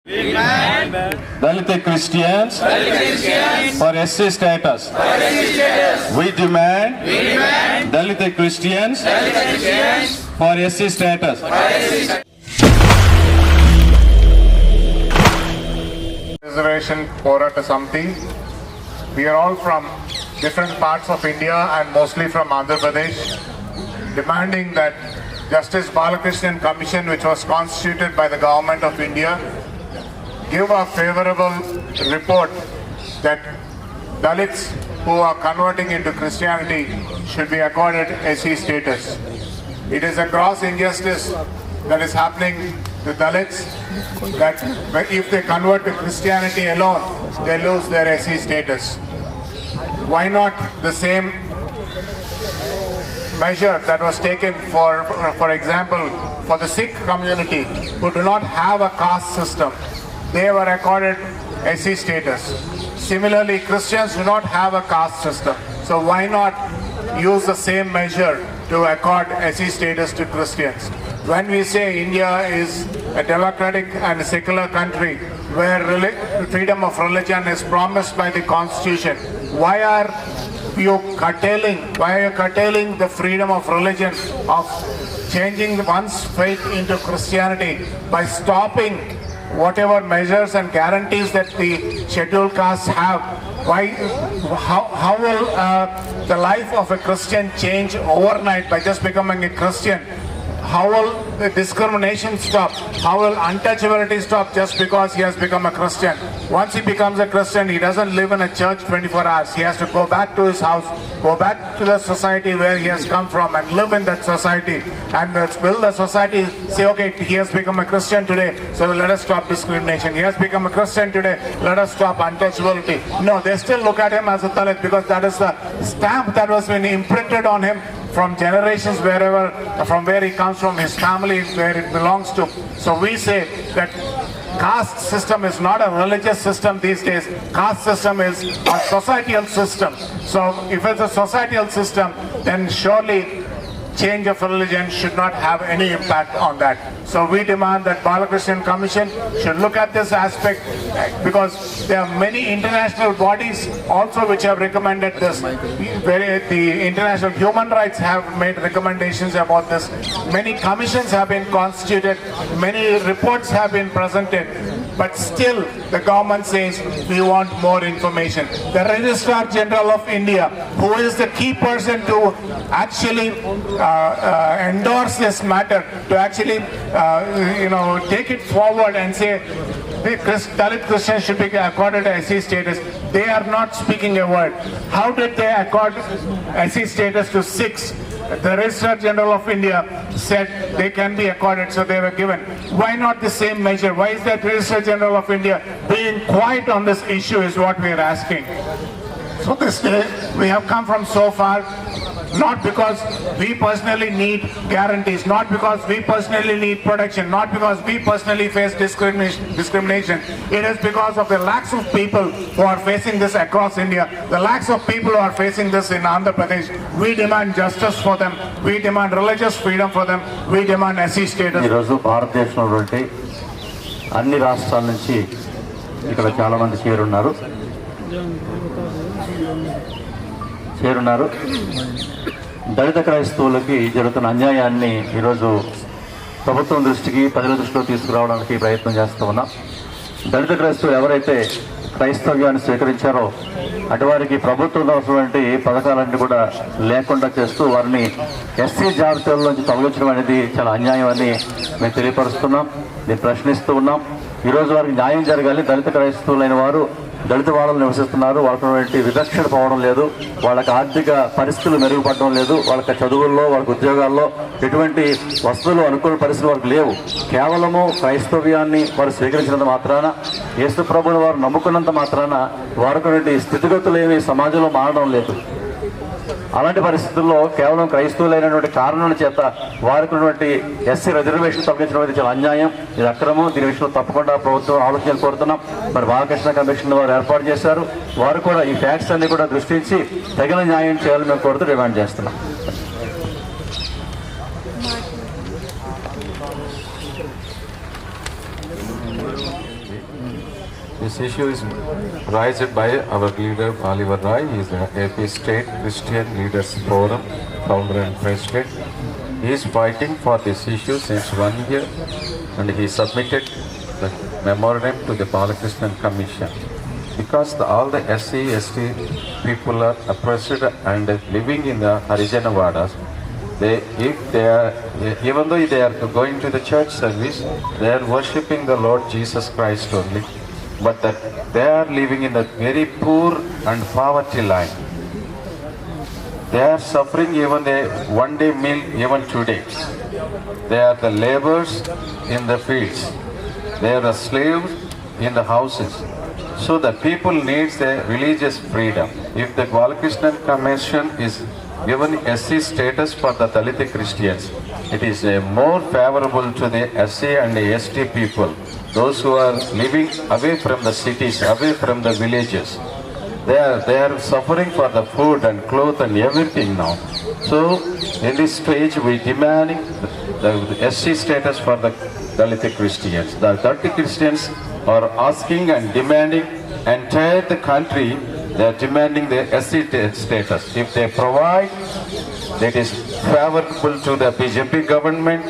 Dalit Christians for SC status. We demand Dalit Christians for SC status. Reservation Porata Samiti. We are all from different parts of India and mostly from Andhra Pradesh, demanding that Justice Balakrishnan Commission, which was constituted by the Government of India, give a favorable report that Dalits who are converting into Christianity should be accorded SC status. It is a gross injustice that is happening to Dalits, that if they convert to Christianity alone, they lose their SC status. Why not the same measure that was taken for example, for the Sikh community who do not have a caste system? They were accorded SC status. Similarly, Christians do not have a caste system. So why not use the same measure to accord SC status to Christians? When we say India is a democratic and secular country where freedom of religion is promised by the Constitution, why are you curtailing the freedom of religion, of changing one's faith into Christianity by stopping whatever measures and guarantees that the scheduled castes have? How will the life of a Christian change overnight by just becoming a Christian? How will the discrimination stop? How will untouchability stop just because he has become a Christian? Once he becomes a Christian, he doesn't live in a church 24 hours. He has to go back to his house, go back to the society where he has come from and live in that society. And will the society say, okay, he has become a Christian today, so let us stop discrimination. He has become a Christian today, let us stop untouchability. No, they still look at him as a Dalit because that is the stamp that was been imprinted on him from generations from where he comes from, his family, where it belongs to. So we say that caste system is not a religious system these days. Caste system is a societal system. So if it's a societal system, then surely change of religion should not have any impact on that. So we demand that Balakrishnan Commission should look at this aspect, because there are many international bodies also which have recommended this. The international human rights have made recommendations about this. Many commissions have been constituted, many reports have been presented, but still the government says we want more information. The Registrar General of India, who is the key person to actually endorse this matter, to actually take it forward and say Dalit Christians should be accorded SC status, they are not speaking a word. How did they accord SC status to Sikhs? The Registrar General of India said they can be accorded, so they were given. Why not the same measure? Why is that Registrar General of India being quiet on this issue is what we are asking. So this day we have come from so far, not because we personally need guarantees, not because we personally need protection, not because we personally face discrimination. It is because of the lakhs of people who are facing this across India, the lakhs of people who are facing this in Andhra Pradesh. We demand justice for them, we demand religious freedom for them, we demand SC status. ఈరోజు భారతదేశంలో అన్ని రాష్ట్రాల నుంచి ఇక్కడ చాలా మంది చేరున్నారు. దళిత క్రైస్తవులకి జరుగుతున్న అన్యాయాన్ని ఈరోజు ప్రభుత్వం దృష్టికి, ప్రజల దృష్టిలో తీసుకురావడానికి ప్రయత్నం చేస్తూ ఉన్నాం. దళిత క్రైస్తవులు ఎవరైతే క్రైస్తవ్యాన్ని స్వీకరించారో అటువారికి ప్రభుత్వంలో ఉన్నటువంటి పథకాలన్నీ కూడా లేకుండా చేస్తూ వారిని ఎస్సీ జాబితాల్లోంచి తొలగించడం అనేది చాలా అన్యాయం అని మేము తెలియపరుస్తున్నాం. దీన్ని ప్రశ్నిస్తూ ఉన్నాం. ఈరోజు వారికి న్యాయం జరగాలి. దళిత క్రైస్తవులైన వారు దళిత వాళ్ళు నివసిస్తున్నారు, వాళ్ళకి వివక్షణ పోవడం లేదు, వాళ్ళకి ఆర్థిక పరిస్థితులు మెరుగుపడడం లేదు, వాళ్ళకి చదువుల్లో, వాళ్ళకి ఉద్యోగాల్లో ఎటువంటి వసతులు, అనుకూల పరిస్థితులు వాళ్ళకి లేవు. కేవలము క్రైస్తవ్యాన్ని వారు స్వీకరించినంత మాత్రాన, యేసు ప్రభువుని వారు నమ్ముకున్నంత మాత్రాన వారికి స్థితిగతులు ఏమి సమాజంలో మారడం లేదు. అలాంటి పరిస్థితుల్లో కేవలం క్రైస్తవులైనటువంటి కారణాల చేత వారికి ఉన్నటువంటి ఎస్సీ రిజర్వేషన్ తొలగించడం అనేది చాలా అన్యాయం, ఇది అక్రమం. దీని విషయంలో తప్పకుండా ప్రభుత్వం ఆలోచన కోరుతున్నాం. మరి బాలకృష్ణ కమిషన్ వారు ఏర్పాటు చేశారు, వారు కూడా ఈ ఫ్యాక్ట్స్ అన్ని కూడా దృష్టించి తగిన న్యాయం చేయాలని మేము కోరుతూ డిమాండ్ చేస్తున్నాం. This issue is raised by our leader Oliver Rai. He is the AP State Christian Leaders Forum founder and president. He is fighting for this issue since 1 year, and he submitted the memorandum to the Balakrishnan Commission. Because all the SC, ST people are oppressed and living in the Harijana Vadas, even though they are going to the church service, they are worshipping the Lord Jesus Christ only, but that they are living in a very poor and poverty line. They are suffering even a one-day meal even today. They are the laborers in the fields. They are the slaves in the houses. So the people needs the religious freedom. If the Balakrishnan Commission is given SC status for the Dalit Christians, it is more favorable to the SC and the ST people, those who are living away from the cities, away from the villages. They are suffering for the food and clothes and everything now. So in this stage we demanding the SC status for the Dalit Christians. The Dalit Christians are asking and demanding entire the country. They are demanding the SC status. If they provide, that is favorable to the BJP government.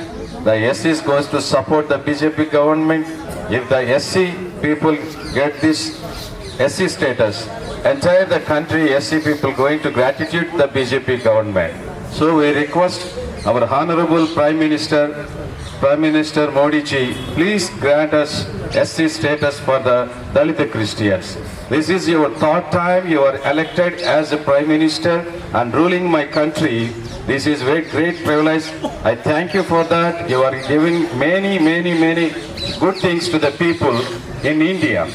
The SC goes to support the BJP government. If the SC people get this SC status, entire the country SC people going to gratitude the BJP government. So we request our Honorable Prime Minister Modi ji, please grant us SC status for the Dalit Christians. This is your third time you are elected as a Prime Minister and ruling my country. This is very great privilege. I thank you for that. You are giving many good things to the people in India.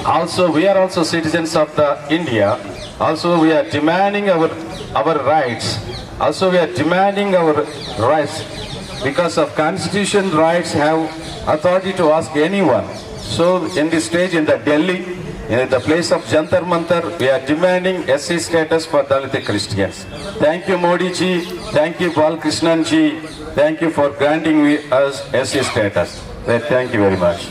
Also, we are also citizens of the India. Also, we are demanding our rights. Also, we are demanding our rights because of constitution rights have authority to ask anyone. So, in this stage in the Delhi, in the place of Jantar Mantar, we are demanding SC status for Dalit Christians. Thank you, Modi ji. Thank you, Balakrishnan ji. Thank you for granting us SC status. Thank you very much.